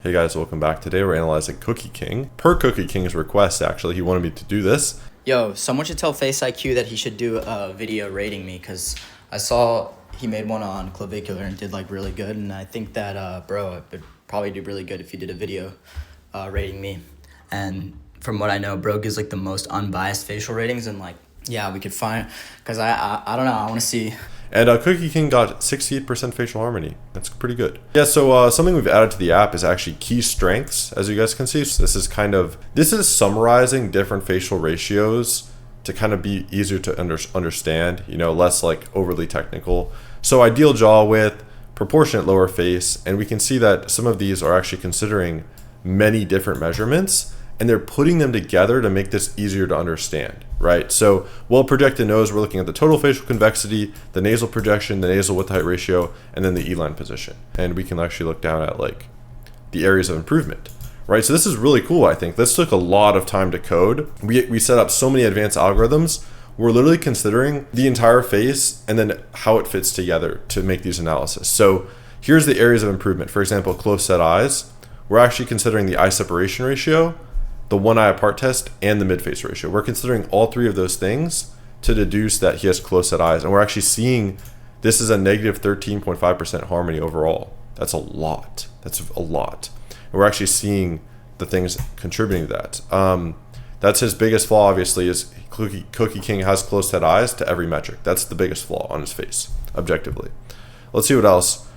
Hey guys, welcome back. Today we're analyzing Cookie King. Per Cookie King's request, actually, he wanted me to do this. Yo, someone should tell FaceIQ that he should do a video rating me, because I saw he made one on clavicular and did like really good, and I think that bro, it would probably do really good if you did a video rating me. And from what I know, bro gives like the most unbiased facial ratings, and like, yeah, we could find, because I don't know, I want to see. And Cookie King got 68% facial harmony. That's pretty good. Yeah, so something we've added to the app is actually key strengths, as you guys can see. So this is summarizing different facial ratios to kind of be easier to understand, less like overly technical. So ideal jaw width, proportionate lower face, and we can see that some of these are actually considering many different measurements, and they're putting them together to make this easier to understand, right? So well-projected nose, we're looking at the total facial convexity, the nasal projection, the nasal width height ratio, and then the E-line position. And we can actually look down at like the areas of improvement, right? So this is really cool, I think. This took a lot of time to code. We set up so many advanced algorithms. We're literally considering the entire face and then how it fits together to make these analysis. So here's the areas of improvement. For example, close set eyes. We're actually considering the eye separation ratio, the one eye apart test, and the mid-face ratio. We're considering all three of those things to deduce that he has close set eyes. And we're actually seeing this is a negative 13.5% harmony overall. That's a lot. That's a lot. And we're actually seeing the things contributing to that. That's his biggest flaw, obviously, is Cookie King has close set eyes to every metric. That's the biggest flaw on his face, objectively. Let's see what else.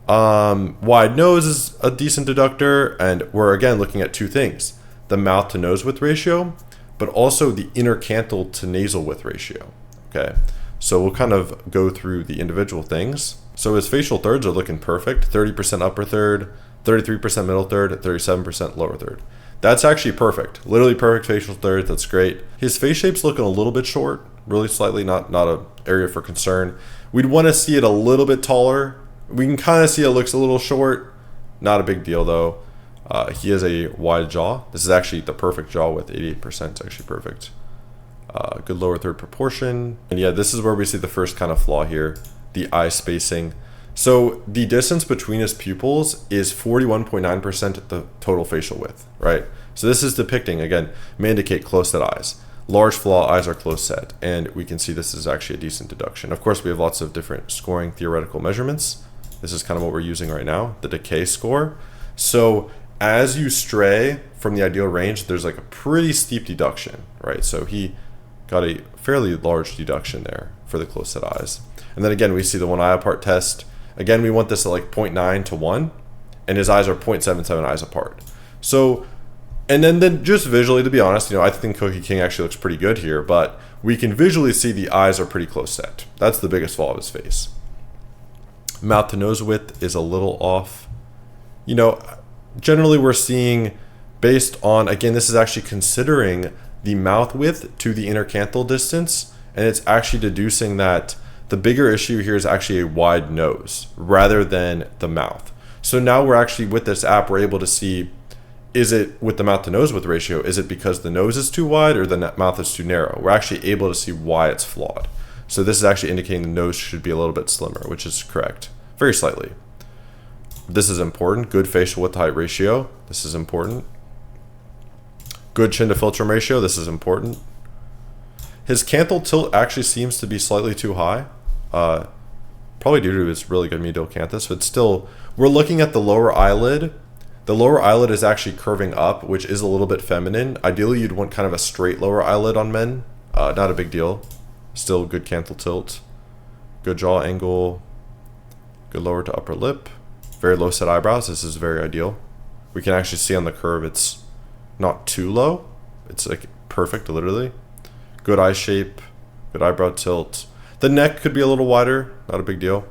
Wide nose is a decent deductor, and we're again looking at two things: the mouth to nose width ratio, but also the intercanthal to nasal width ratio. Okay, so we'll kind of go through the individual things. So his facial thirds are looking perfect: 30% upper third, 33% middle third, 37% lower third. That's actually perfect, literally perfect facial thirds. That's great. His face shape's looking a little bit short, really slightly, not an area for concern. We'd want to see it a little bit taller. We can kind of see it looks a little short, not a big deal though. He has a wide jaw. This is actually the perfect jaw with 88%. It's actually perfect. Good lower third proportion. And yeah, this is where we see the first kind of flaw here, the eye spacing. So the distance between his pupils is 41.9% at the total facial width, right? So this is depicting, again, may indicate close set eyes. Large flaw, eyes are close set. And we can see this is actually a decent deduction. Of course, we have lots of different scoring theoretical measurements. This is kind of what we're using right now, the decay score. So as you stray from the ideal range, there's like a pretty steep deduction, right? So he got a fairly large deduction there for the close set eyes. And then again, we see the one eye apart test. Again, we want this at like 0.9 to 1, and his eyes are 0.77 eyes apart. So, and then just visually, to be honest, I think Cookie King actually looks pretty good here, but we can visually see the eyes are pretty close set. That's the biggest flaw of his face. Mouth to nose width is a little off. Generally we're seeing, based on, again, this is actually considering the mouth width to the intercanthal distance, and it's actually deducing that the bigger issue here is actually a wide nose rather than the mouth. So now we're actually, with this app, we're able to see, is it with the mouth to nose width ratio, is it because the nose is too wide or the mouth is too narrow? We're actually able to see why it's flawed. So this is actually indicating the nose should be a little bit slimmer, which is correct, very slightly. This is important. Good facial width height ratio. This is important. Good chin to philtrum ratio. This is important. His canthal tilt actually seems to be slightly too high. Probably due to his really good medial canthus, but still, we're looking at the lower eyelid. The lower eyelid is actually curving up, which is a little bit feminine. Ideally, you'd want kind of a straight lower eyelid on men. Not a big deal. Still good canthal tilt. Good jaw angle. Good lower to upper lip. Very low set eyebrows. This is very ideal. We can actually see on the curve it's not too low. It's like perfect, literally. Good eye shape. Good eyebrow tilt. The neck could be a little wider. Not a big deal.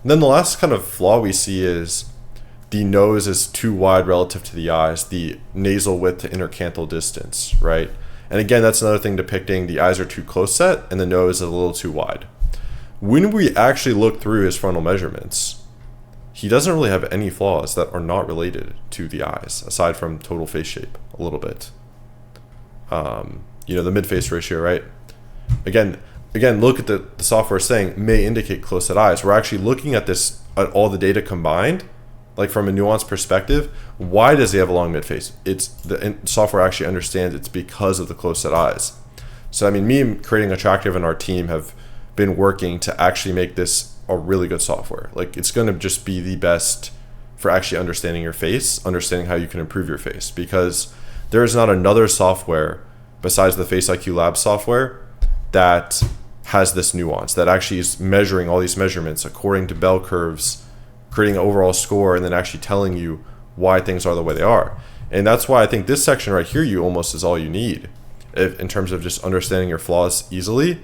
And then the last kind of flaw we see is the nose is too wide relative to the eyes. The nasal width to intercanthal distance, right? And again, that's another thing depicting the eyes are too close set and the nose is a little too wide. When we actually look through his frontal measurements, he doesn't really have any flaws that are not related to the eyes, aside from total face shape a little bit. The mid-face ratio, right? Again, look at the software saying may indicate close set eyes. We're actually looking at this, at all the data combined, like from a nuanced perspective, why does he have a long mid face? It's the software actually understands it's because of the close set eyes. So I mean, me creating Attractive and our team have been working to actually make this a really good software. Like it's going to just be the best for actually understanding your face, understanding how you can improve your face, because there is not another software besides the FaceIQ Labs software that has this nuance, that actually is measuring all these measurements according to bell curves, creating an overall score, and then actually telling you why things are the way they are. And that's why I think this section right here, you almost is all you need in terms of just understanding your flaws easily.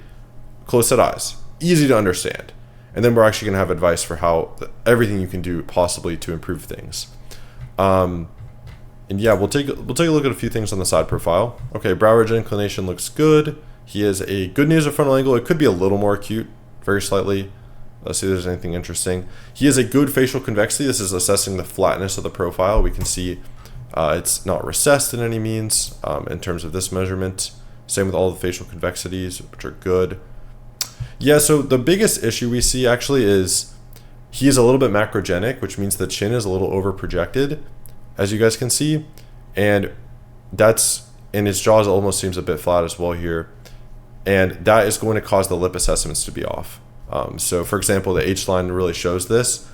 Close set eyes, easy to understand. And then we're actually going to have advice for how everything you can do possibly to improve things. And yeah, we'll take a look at a few things on the side profile. Okay, brow ridge inclination looks good. He has a good nasofrontal angle. It could be a little more acute, very slightly. Let's see if there's anything interesting. He has a good facial convexity. This is assessing the flatness of the profile. We can see it's not recessed in any means in terms of this measurement. Same with all the facial convexities, which are good. Yeah, so the biggest issue we see actually is he is a little bit macrogenic, which means the chin is a little over projected, as you guys can see. And his jaws almost seems a bit flat as well here. And that is going to cause the lip assessments to be off. So for example, the H line really shows this.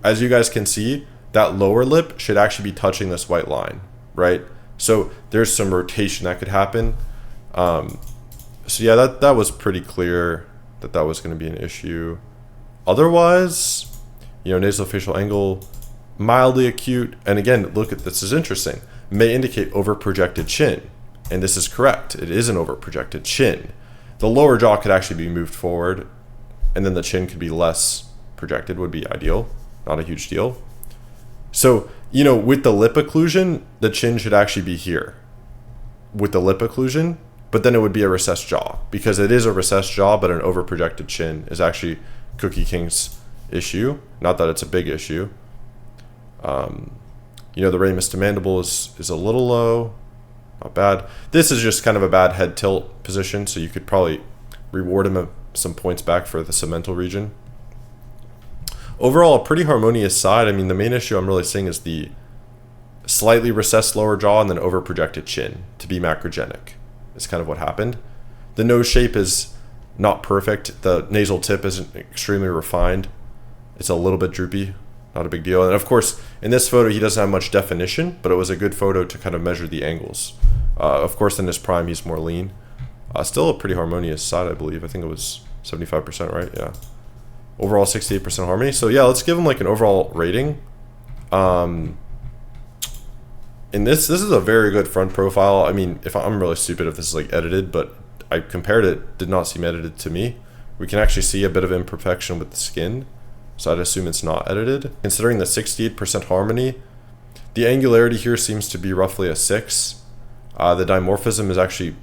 As you guys can see, that lower lip should actually be touching this white line, right? So there's some rotation that could happen. So yeah, that was pretty clear that was going to be an issue. Otherwise, nasofacial angle, mildly acute. And again, look at this is interesting. May indicate over-projected chin. And this is correct. It is an over-projected chin. The lower jaw could actually be moved forward, and then the chin could be less projected, would be ideal. Not a huge deal. So, with the lip occlusion, the chin should actually be here with the lip occlusion, but then it would be a recessed jaw, because it is a recessed jaw, but an over-projected chin is actually Cookie King's issue. Not that it's a big issue. The ramus to mandible is a little low. Not bad. This is just kind of a bad head tilt position, so you could probably reward him some points back for the segmental region. Overall, a pretty harmonious side. I mean, the main issue I'm really seeing is the slightly recessed lower jaw and then over-projected chin to be macrogenic. Is kind of what happened. The nose shape is not perfect. The nasal tip isn't extremely refined. It's a little bit droopy. Not a big deal. And of course, in this photo, he doesn't have much definition, but it was a good photo to kind of measure the angles. Of course, in his prime, he's more lean. Still a pretty harmonious side, I believe. I think it was 75%, right? Yeah. Overall, 68% harmony. So yeah, let's give him like an overall rating. And this is a very good front profile. I mean, I'm really stupid if this is like edited, but I compared it, did not seem edited to me. We can actually see a bit of imperfection with the skin, so I'd assume it's not edited. Considering the 68% harmony, the angularity here seems to be roughly a 6. The dimorphism is actually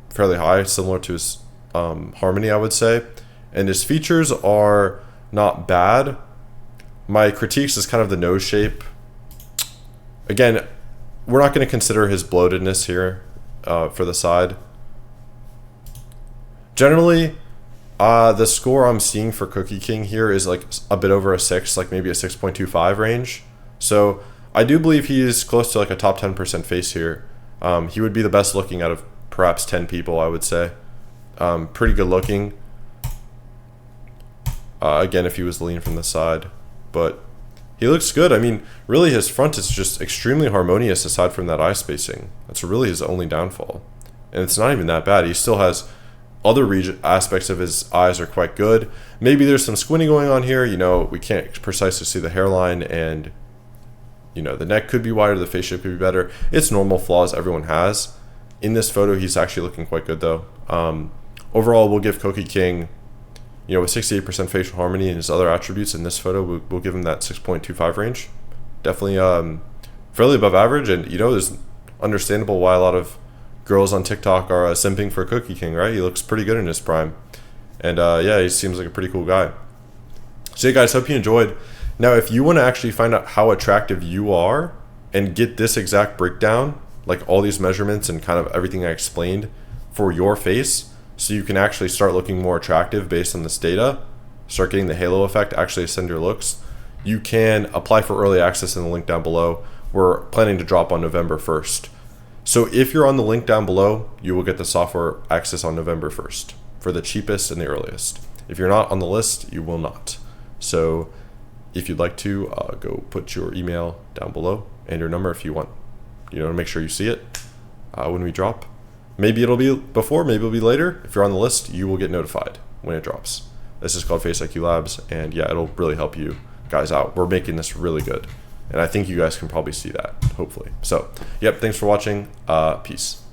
fairly high, similar to his harmony, I would say. And his features are not bad. My critiques is kind of the nose shape. Again, we're not going to consider his bloatedness here for the side. Generally, the score I'm seeing for Cookie King here is like a bit over a 6, like maybe a 6.25 range. So I do believe he is close to like a top 10% face here. He would be the best looking out of perhaps 10 people, I would say. Pretty good looking. Again, if he was lean from the side. But he looks good. I mean, really his front is just extremely harmonious aside from that eye spacing. That's really his only downfall. And it's not even that bad. He still has other aspects of his eyes are quite good. Maybe there's some squinting going on here. We can't precisely see the hairline, and the neck could be wider, the face shape could be better. It's normal flaws everyone has. In this photo, he's actually looking quite good though. Overall, we'll give Cookie King, with 68% facial harmony and his other attributes in this photo, we'll give him that 6.25 range. Definitely fairly above average, and there's understandable why a lot of girls on TikTok are simping for Cookie King, right? He looks pretty good in his prime. And yeah, he seems like a pretty cool guy. So yeah, guys, hope you enjoyed. Now, if you want to actually find out how attractive you are and get this exact breakdown, like all these measurements and kind of everything I explained for your face, so you can actually start looking more attractive based on this data, start getting the halo effect, actually ascend your looks, you can apply for early access in the link down below. We're planning to drop on November 1st. So if you're on the link down below, you will get the software access on November 1st for the cheapest and the earliest. If you're not on the list, you will not. So if you'd like to, go put your email down below and your number if you want, to make sure you see it when we drop. Maybe it'll be before, maybe it'll be later. If you're on the list, you will get notified when it drops. This is called FaceIQ Labs, and yeah, it'll really help you guys out. We're making this really good, and I think you guys can probably see that, hopefully. So, yep, thanks for watching. Peace.